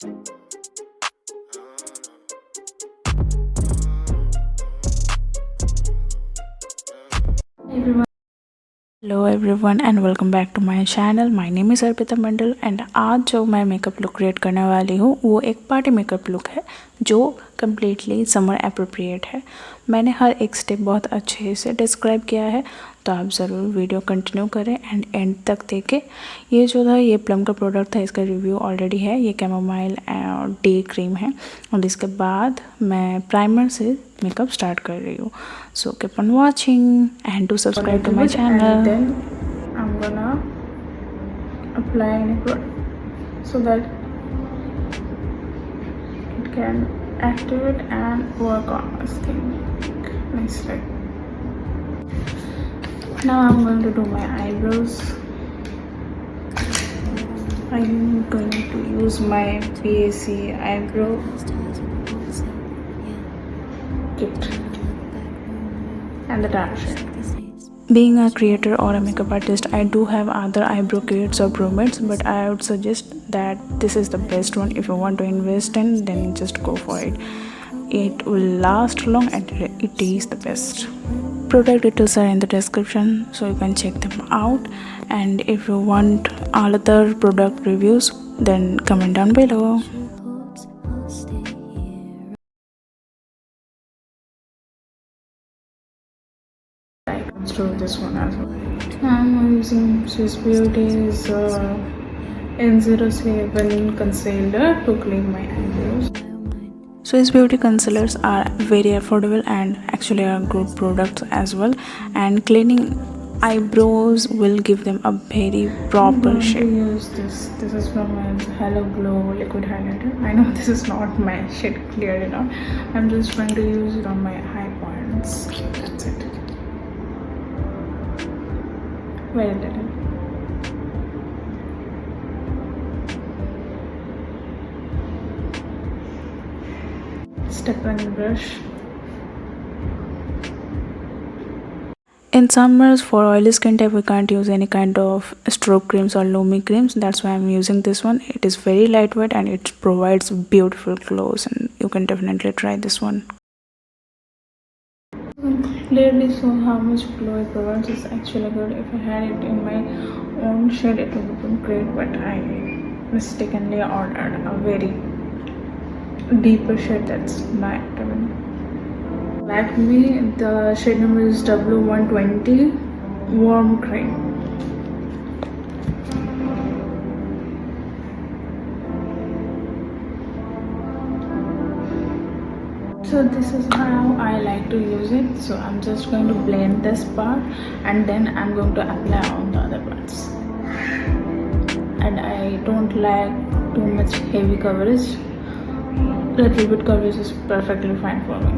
Everyone. Hello everyone and welcome back to my channel. My name is Arpita Mondal and आज जो मैं makeup look create करने वाली हूँ वो एक पार्टी मेकअप लुक है जो कम्प्लीटली समर अप्रोप्रिएट है। मैंने हर एक स्टेप बहुत अच्छे से डिस्क्राइब किया है, तो आप ज़रूर वीडियो कंटिन्यू करें एंड एंड तक देखें। ये जो था ये प्लम का प्रोडक्ट था, इसका रिव्यू ऑलरेडी है। ये कैमोमाइल डे क्रीम है और इसके बाद मैं प्राइमर से मेकअप स्टार्ट कर रही हूँ। So keep on watching and do subscribe to my channel. Then I am gonna apply any product so that it can activate and work on my skin nicely. Now I'm going to do my eyebrows. I'm going to use my PAC eyebrow kit and the dark shade. Being a creator or a makeup artist, I do have other eyebrow kits or bromades, but I would suggest that this is the best one. If you want to invest in, then just go for it. It will last long and it is the best. Product details are in the description, so you can check them out. And if you want all other product reviews, then comment down below. Through this one as well. I'm using Swiss Beauty's N07 concealer to clean my eyebrows. Swiss Beauty concealers are very affordable and actually are good products as well, and cleaning eyebrows will give them a very proper shape. I'm going to use this. This is from my Hello Glow liquid highlighter. I know this is not my shade clear enough. I'm just going to use it on my high points. That's it. Very little. Step and brush. In summers, for oily skin type, we can't use any kind of stroke creams or Lumi creams. That's why I'm using this one. It is very lightweight and it provides beautiful glows, and you can definitely try this one. Clearly saw how much glow it provides. It's actually good. If I had it in my own shade, it would have been great, but I mistakenly ordered a very deeper shade that's not even. Like me, the shade number is W120 Warm Cream. So this is how I like to use it. So I'm just going to blend this part and then I'm going to apply on the other parts. And I don't like too much heavy coverage. Little bit coverage is perfectly fine for me.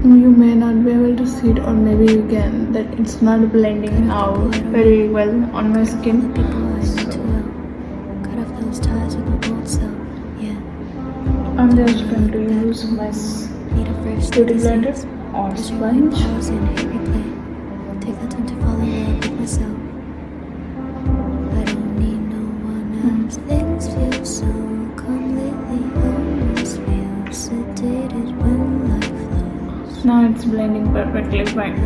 You may not be able to see it, or maybe you can, that it's not blending out very well on my skin. I'm just going to use my beauty blender or sponge. Take the time to fall in love with myself. I don't need no one else. Things feel so completely almost feel sedated when life flows. Now it's blending perfectly fine.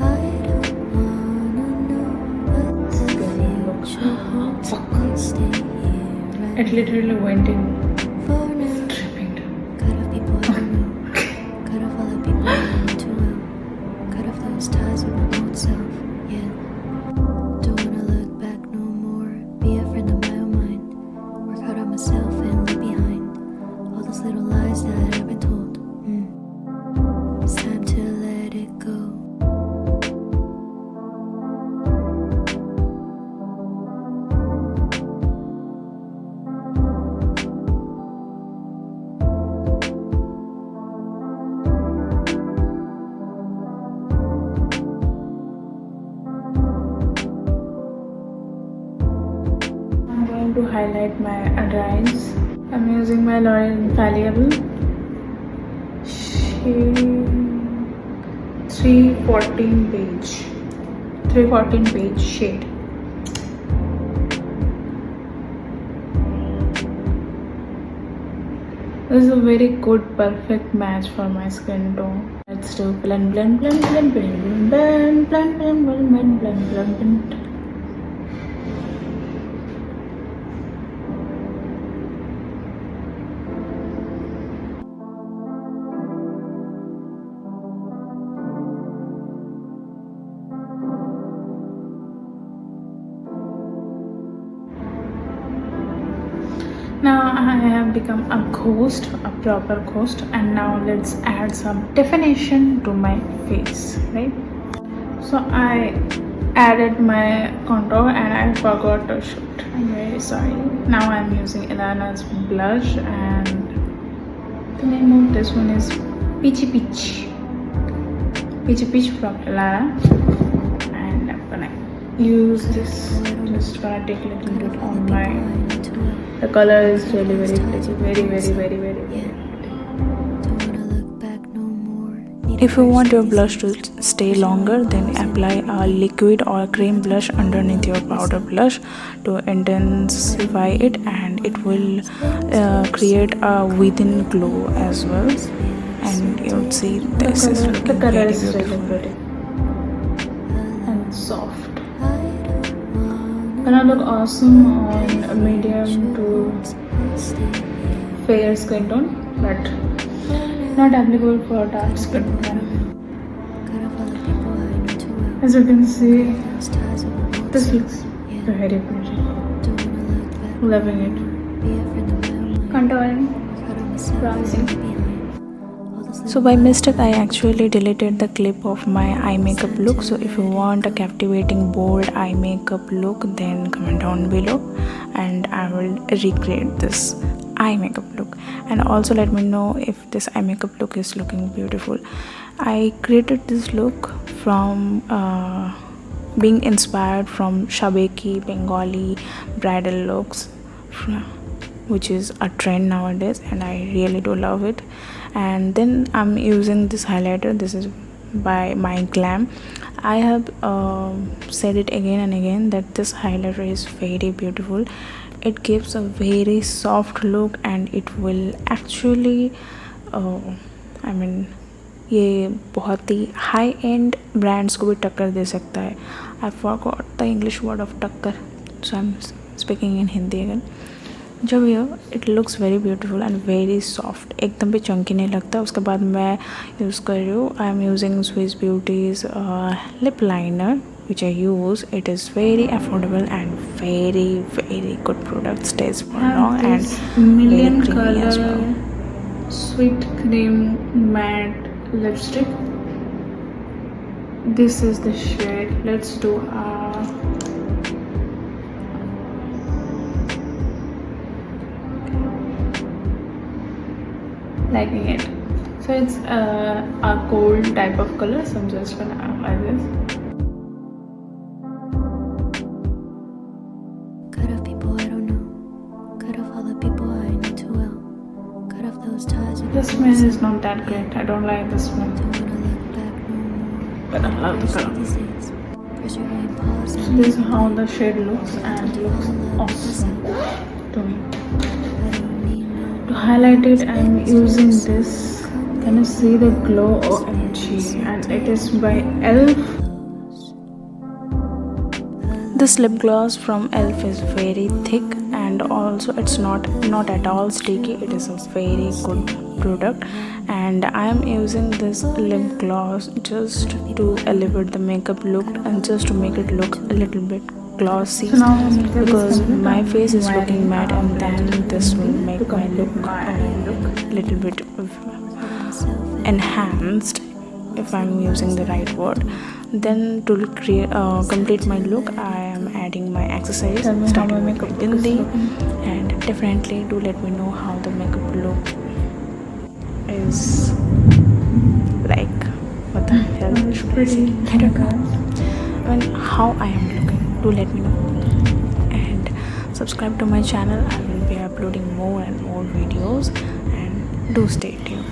I don't wanna know what the future holds. It literally went in. Ties with my old self, yeah. Don't wanna look back no more. Be a friend of my own mind. Work hard on myself and leave behind all those little lies that I've been told. It's time to let it go. To highlight my under eyes, I'm using my L'Oreal Infallible shade 314 beige. 314 page shade. This is a very good perfect match for my skin tone. Let's do blend, blend, blend, blend, blend, blend, blend, blend, blend, blend, blend, blend, blend. Now I have become a ghost, a proper ghost, and now let's add some definition to my face, right? So I added my contour and I forgot to shoot. I'm very sorry. Now I'm using Ilana's blush, and the name of this one is Peachy Peach. Peachy Peach from Ilana, and I'm gonna use this. Just gonna take a little bit on my. The color is really very pretty, very, very, very, very, very. If you want your blush to stay longer, then apply a liquid or cream blush underneath your powder blush to intensify it, and it will create a within glow as well. And you'll see this is looking very beautiful and soft. Gonna look awesome on a medium to fair skin tone, but not applicable for dark skin tone. As you can see, this looks very pretty. Loving it. Contouring, bronzing. So by mistake I actually deleted the clip of my eye makeup look. So if you want a captivating bold eye makeup look, then comment down below and I will recreate this eye makeup look. And also let me know if this eye makeup look is looking beautiful. I created this look from being inspired from Cakey Bengali bridal looks, which is a trend nowadays, and I really do love it. And then I'm using this highlighter. This is by my Glam. I have said it again and again that this highlighter is very beautiful. It gives a very soft look and it will actually I mean ये बहुत ही high and brands को भी टक्कर दे सकता है. I forgot the English word of टक्कर, so I am speaking in Hindi again. जब ये it looks very beautiful and very soft, एकदम भी चंकी नहीं लगता. उसके बाद मैं यूज़ कर रही हूँ, I am using Swiss beauties lip liner which I use. It is very affordable and very good product, stays for long and million very creamy as well. Sweet cream matte lipstick. This is the shade. Let's do liking it. So it's a gold type of color, so I'm just gonna apply this. Cut off people I don't know. Cut off all the people I know too well. Cut off those ties. The smell is not that great. I don't like the smell. Don't wanna look back no more. But I love the color. Disease. Press your vein, pause. So this is how the shade looks, and looks awesome to me. To highlight it, I'm using this. Can you see the glow? OMG, and it is by ELF. This lip gloss from ELF is very thick and also it's not at all sticky. It is a very good product, and I am using this lip gloss just to elevate the makeup look and just to make it look a little bit glossy, So now because my face is looking matte, and then this will make my look little bit enhanced, if I'm using the right word. Then to create complete my look, I am adding my accessories, starting with my bindi, and definitely do let me know how the makeup look is like. What the hell should I say? I don't know. When how I am looking, do let me know, and subscribe to my channel. I will be uploading more and more videos, and do stay tuned.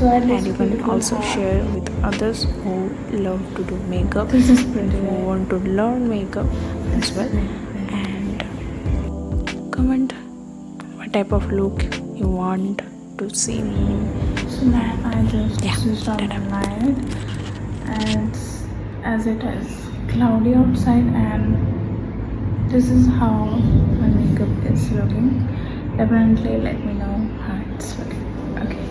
And you can also share with others who love to do makeup, This is pretty. who want to learn makeup as well, and comment what type of look you want to see me. So now I just Yeah, switched on the ta-da. light, and as it is cloudy outside, and this is how my makeup is looking. Definitely let me know how it's looking. Okay.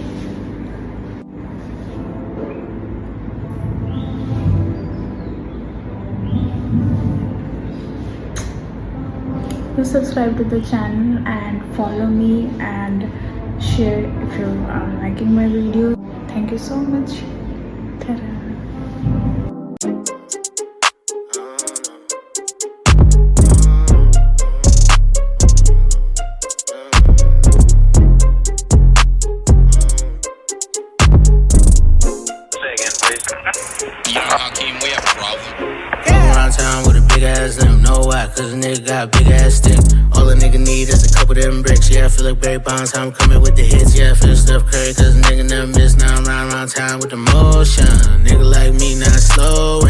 Please subscribe to the channel and follow me and share if you are liking my video. Thank you so much. Ta-da. We have a problem. Going around town with a big ass limb. Know why? Cause a nigga got a big ass stick. All a nigga need is a couple of them bricks. Yeah, I feel like Barry Bonds. How I'm coming with the hits. Yeah, I feel Steph Curry. Cause a nigga never miss. Now I'm riding around town with the motion. Nigga like me, not slow.